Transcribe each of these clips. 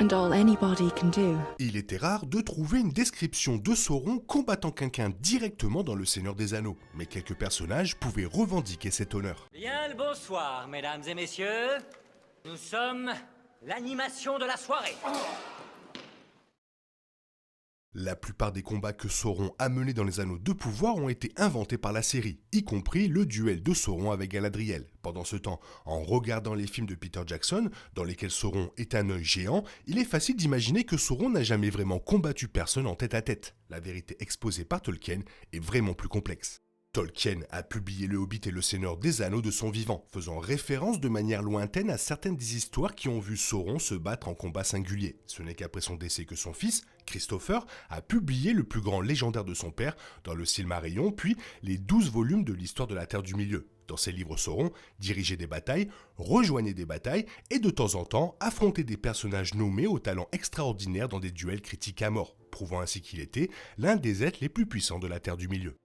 and all anybody can do. Il était rare de trouver une description de Sauron combattant quelqu'un directement dans Le Seigneur des Anneaux, mais quelques personnages pouvaient revendiquer cet honneur. Bien le bonsoir, mesdames et messieurs. Nous sommes l'animation de la soirée. La plupart des combats que Sauron a menés dans les Anneaux de pouvoir ont été inventés par la série, y compris le duel de Sauron avec Galadriel. Pendant ce temps, en regardant les films de Peter Jackson, dans lesquels Sauron est un œil géant, il est facile d'imaginer que Sauron n'a jamais vraiment combattu personne en tête à tête. La vérité exposée par Tolkien est vraiment plus complexe. Tolkien a publié Le Hobbit et Le Seigneur des Anneaux de son vivant, faisant référence de manière lointaine à certaines des histoires qui ont vu Sauron se battre en combat singulier. Ce n'est qu'après son décès que son fils, Christopher, a publié le plus grand légendaire de son père dans le Silmarillion, puis les 12 volumes de l'histoire de la Terre du Milieu. Dans ces livres, Sauron dirigeait des batailles, rejoignait des batailles et de temps en temps affrontait des personnages nommés au talent extraordinaire dans des duels critiques à mort, prouvant ainsi qu'il était l'un des êtres les plus puissants de la Terre du Milieu.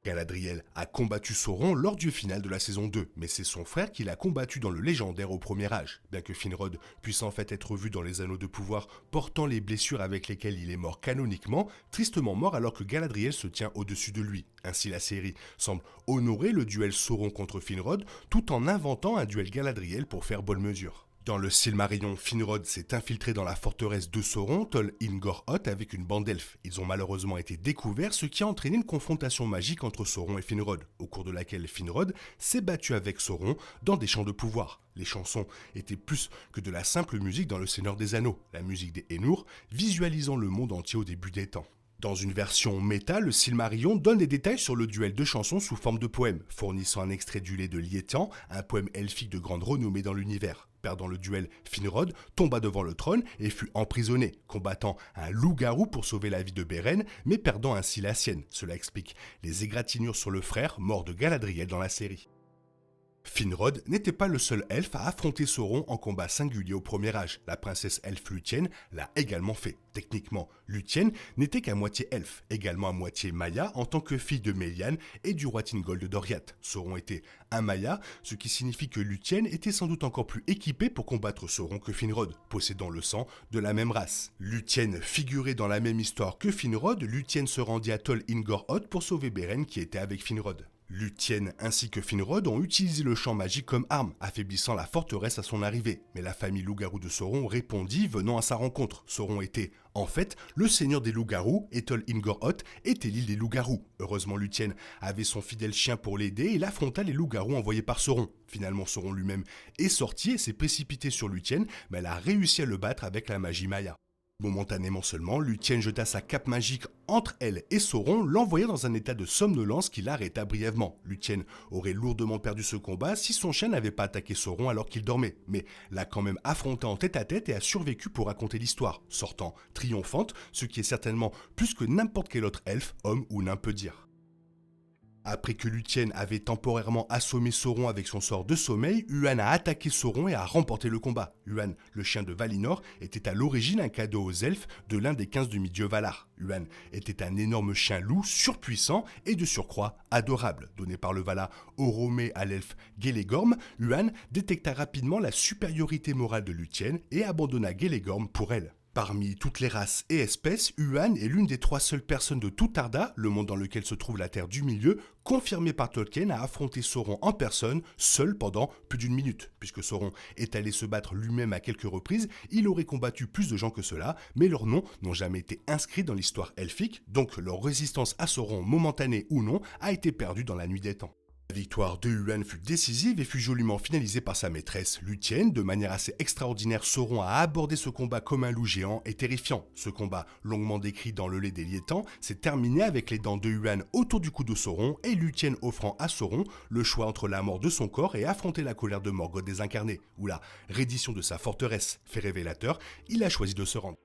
Galadriel a combattu Sauron lors du final de la saison 2, mais c'est son frère qui l'a combattu dans le légendaire au premier âge. Bien que Finrod puisse en fait être vu dans les Anneaux de pouvoir portant les blessures avec lesquelles il est mort canoniquement, tristement mort alors que Galadriel se tient au-dessus de lui. Ainsi la série semble honorer le duel Sauron contre Finrod tout en inventant un duel Galadriel pour faire bonne mesure. Dans le Silmarillion, Finrod s'est infiltré dans la forteresse de Sauron, Tol Ingor-Hoth, avec une bande d'elfes. Ils ont malheureusement été découverts, ce qui a entraîné une confrontation magique entre Sauron et Finrod, au cours de laquelle Finrod s'est battu avec Sauron dans des chants de pouvoir. Les chansons étaient plus que de la simple musique dans Le Seigneur des Anneaux, la musique des Ainur, visualisant le monde entier au début des temps. Dans une version méta, le Silmarillion donne des détails sur le duel de chansons sous forme de poèmes, fournissant un extrait du Lait de Liétan, un poème elfique de grande renommée dans l'univers. Perdant le duel, Finrod tomba devant le trône et fut emprisonné, combattant un loup-garou pour sauver la vie de Beren, mais perdant ainsi la sienne. Cela explique les égratignures sur le frère, mort de Galadriel dans la série. Finrod n'était pas le seul elfe à affronter Sauron en combat singulier au premier âge. La princesse elfe Lúthien l'a également fait. Techniquement, Lúthien n'était qu'à moitié elfe, également à moitié Maya en tant que fille de Melian et du roi Thingol de Doriath. Sauron était un Maya, ce qui signifie que Lúthien était sans doute encore plus équipé pour combattre Sauron que Finrod, possédant le sang de la même race. Lúthien figurait dans la même histoire que Finrod, Lúthien se rendit à Tol Ingor-Hoth pour sauver Beren qui était avec Finrod. Lúthien ainsi que Finrod ont utilisé le champ magique comme arme, affaiblissant la forteresse à son arrivée. Mais la famille loup-garou de Sauron répondit venant à sa rencontre. Sauron était, en fait, le seigneur des loups-garous et Tol Ingor-Hoth était l'île des loups-garous. Heureusement, Lúthien avait son fidèle chien pour l'aider et il affronta les loups-garous envoyés par Sauron. Finalement, Sauron lui-même est sorti et s'est précipité sur Lúthien, mais elle a réussi à le battre avec la magie Maya. Momentanément seulement, Lúthien jeta sa cape magique entre elle et Sauron, l'envoyant dans un état de somnolence qui l'arrêta brièvement. Lúthien aurait lourdement perdu ce combat si son chien n'avait pas attaqué Sauron alors qu'il dormait, mais l'a quand même affronté en tête à tête et a survécu pour raconter l'histoire, sortant triomphante, ce qui est certainement plus que n'importe quel autre elfe, homme ou nain peut dire. Après que Lúthien avait temporairement assommé Sauron avec son sort de sommeil, Huan a attaqué Sauron et a remporté le combat. Huan, le chien de Valinor, était à l'origine un cadeau aux elfes de l'un des 15 demi-dieux Valar. Huan était un énorme chien loup surpuissant et de surcroît adorable. Donné par le Valar Oromé à l'elfe Gélegorm, Huan détecta rapidement la supériorité morale de Lúthien et abandonna Gélegorm pour elle. Parmi toutes les races et espèces, Huan est l'une des 3 seules personnes de tout Arda, le monde dans lequel se trouve la Terre du Milieu, confirmée par Tolkien à affronter Sauron en personne, seul pendant plus d'1 minute. Puisque Sauron est allé se battre lui-même à quelques reprises, il aurait combattu plus de gens que cela, mais leurs noms n'ont jamais été inscrits dans l'histoire elfique, donc leur résistance à Sauron, momentanée ou non, a été perdue dans la nuit des temps. La victoire de Huan fut décisive et fut joliment finalisée par sa maîtresse, Lúthien. De manière assez extraordinaire, Sauron a abordé ce combat comme un loup géant et terrifiant. Ce combat, longuement décrit dans le Lait des Liétans, s'est terminé avec les dents de Huan autour du cou de Sauron et Lúthien offrant à Sauron le choix entre la mort de son corps et affronter la colère de Morgoth désincarné, ou la reddition de sa forteresse. Fait révélateur, il a choisi de se rendre.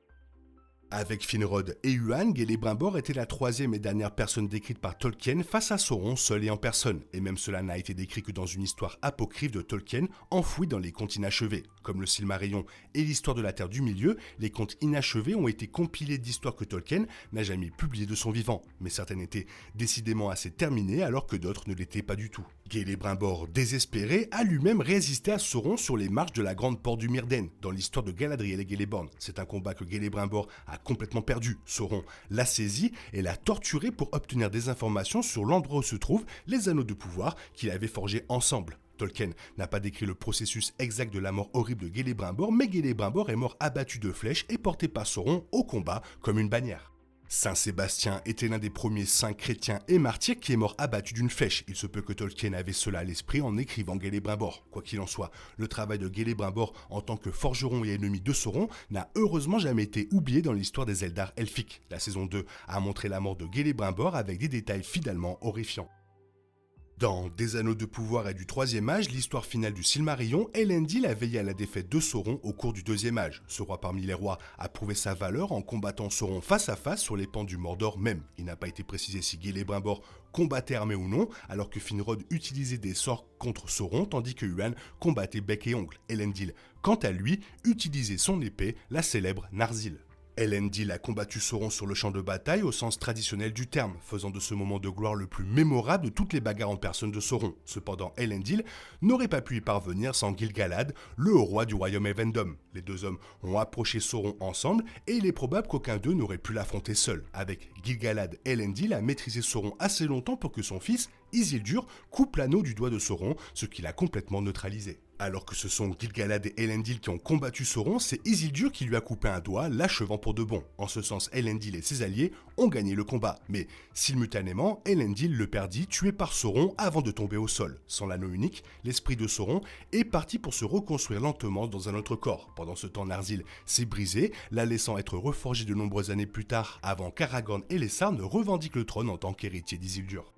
Avec Finrod et Huan, Celebrimbor était la 3e et dernière personne décrite par Tolkien face à Sauron seul et en personne, et même cela n'a été décrit que dans une histoire apocryphe de Tolkien enfouie dans les contes inachevés. Comme le Silmarillion et l'histoire de la Terre du Milieu, les contes inachevés ont été compilés d'histoires que Tolkien n'a jamais publiées de son vivant, mais certaines étaient décidément assez terminées alors que d'autres ne l'étaient pas du tout. Celebrimbor, désespéré, a lui-même résisté à Sauron sur les marches de la grande porte du Myrden, dans l'histoire de Galadriel et Celeborn. C'est un combat que Celebrimbor a complètement perdu. Sauron l'a saisi et l'a torturé pour obtenir des informations sur l'endroit où se trouvent les anneaux de pouvoir qu'il avait forgés ensemble. Tolkien n'a pas décrit le processus exact de la mort horrible de Celebrimbor, mais Celebrimbor est mort abattu de flèches et porté par Sauron au combat comme une bannière. Saint Sébastien était l'un des premiers saints chrétiens et martyrs qui est mort abattu d'une flèche. Il se peut que Tolkien avait cela à l'esprit en écrivant Celebrimbor. Quoi qu'il en soit, le travail de Celebrimbor en tant que forgeron et ennemi de Sauron n'a heureusement jamais été oublié dans l'histoire des Eldar elfiques. La saison 2 a montré la mort de Celebrimbor avec des détails finalement horrifiants. Dans Des Anneaux de pouvoir et du Troisième Âge, l'histoire finale du Silmarillion, Elendil a veillé à la défaite de Sauron au cours du Deuxième Âge. Ce roi parmi les rois a prouvé sa valeur en combattant Sauron face à face sur les pans du Mordor même. Il n'a pas été précisé si Celebrimbor combattait armé ou non, alors que Finrod utilisait des sorts contre Sauron tandis que Huan combattait bec et ongle. Elendil, quant à lui, utilisait son épée, la célèbre Narsil. Elendil a combattu Sauron sur le champ de bataille au sens traditionnel du terme, faisant de ce moment de gloire le plus mémorable de toutes les bagarres en personne de Sauron. Cependant, Elendil n'aurait pas pu y parvenir sans Gil-galad, le haut roi du royaume Elvendom. Les deux hommes ont approché Sauron ensemble et il est probable qu'aucun d'eux n'aurait pu l'affronter seul. Avec Gil-galad, Elendil a maîtrisé Sauron assez longtemps pour que son fils, Isildur, coupe l'anneau du doigt de Sauron, ce qui l'a complètement neutralisé. Alors que ce sont Gil-galad et Elendil qui ont combattu Sauron, c'est Isildur qui lui a coupé un doigt, l'achevant pour de bon. En ce sens, Elendil et ses alliés ont gagné le combat, mais simultanément, Elendil le perdit, tué par Sauron avant de tomber au sol. Sans l'anneau unique, l'esprit de Sauron est parti pour se reconstruire lentement dans un autre corps. Pendant ce temps, Narsil s'est brisé, la laissant être reforgé de nombreuses années plus tard, avant qu'Aragorn et les Sarn ne revendiquent le trône en tant qu'héritier d'Isildur.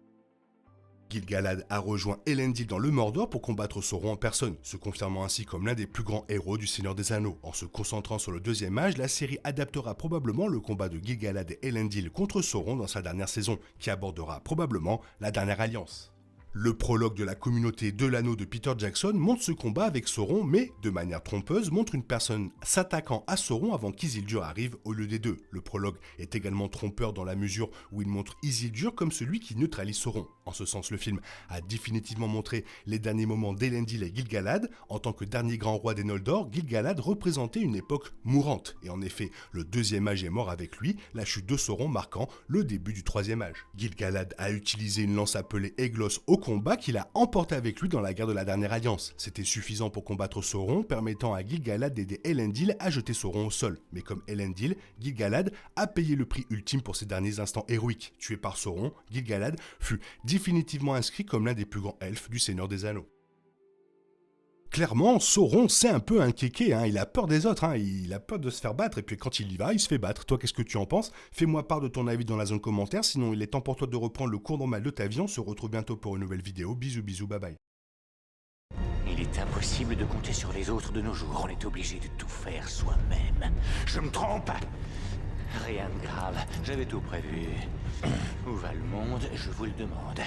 Gil-galad a rejoint Elendil dans le Mordor pour combattre Sauron en personne, se confirmant ainsi comme l'un des plus grands héros du Seigneur des Anneaux. En se concentrant sur le Deuxième Âge, la série adaptera probablement le combat de Gil-galad et Elendil contre Sauron dans sa dernière saison, qui abordera probablement la dernière alliance. Le prologue de la communauté de l'anneau de Peter Jackson montre ce combat avec Sauron, mais, de manière trompeuse, montre une personne s'attaquant à Sauron avant qu'Isildur arrive au lieu des deux. Le prologue est également trompeur dans la mesure où il montre Isildur comme celui qui neutralise Sauron. En ce sens, le film a définitivement montré les derniers moments d'Elendil et Gil-galad. En tant que dernier grand roi des Noldor, Gil-galad représentait une époque mourante. Et en effet, le Deuxième Âge est mort avec lui, la chute de Sauron marquant le début du Troisième Âge. Gil-galad a utilisé une lance appelée Aeglos au combat qu'il a emporté avec lui dans la guerre de la Dernière Alliance. C'était suffisant pour combattre Sauron, permettant à Gil-galad d'aider Elendil à jeter Sauron au sol. Mais comme Elendil, Gil-galad a payé le prix ultime pour ses derniers instants héroïques. Tué par Sauron, Gil-galad fut définitivement inscrit comme l'un des plus grands elfes du Seigneur des Anneaux. Clairement, Sauron, c'est un peu un kéké, il a peur des autres, il a peur de se faire battre, et puis quand il y va, il se fait battre. Toi, qu'est-ce que tu en penses? Fais-moi part de ton avis dans la zone commentaire, sinon il est temps pour toi de reprendre le cours normal de ta vie. On se retrouve bientôt pour une nouvelle vidéo. Bisous, bisous, bye bye. Il est impossible de compter sur les autres de nos jours, on est obligé de tout faire soi-même. Je me trompe? Rien de grave, j'avais tout prévu. Où va le monde, je vous le demande.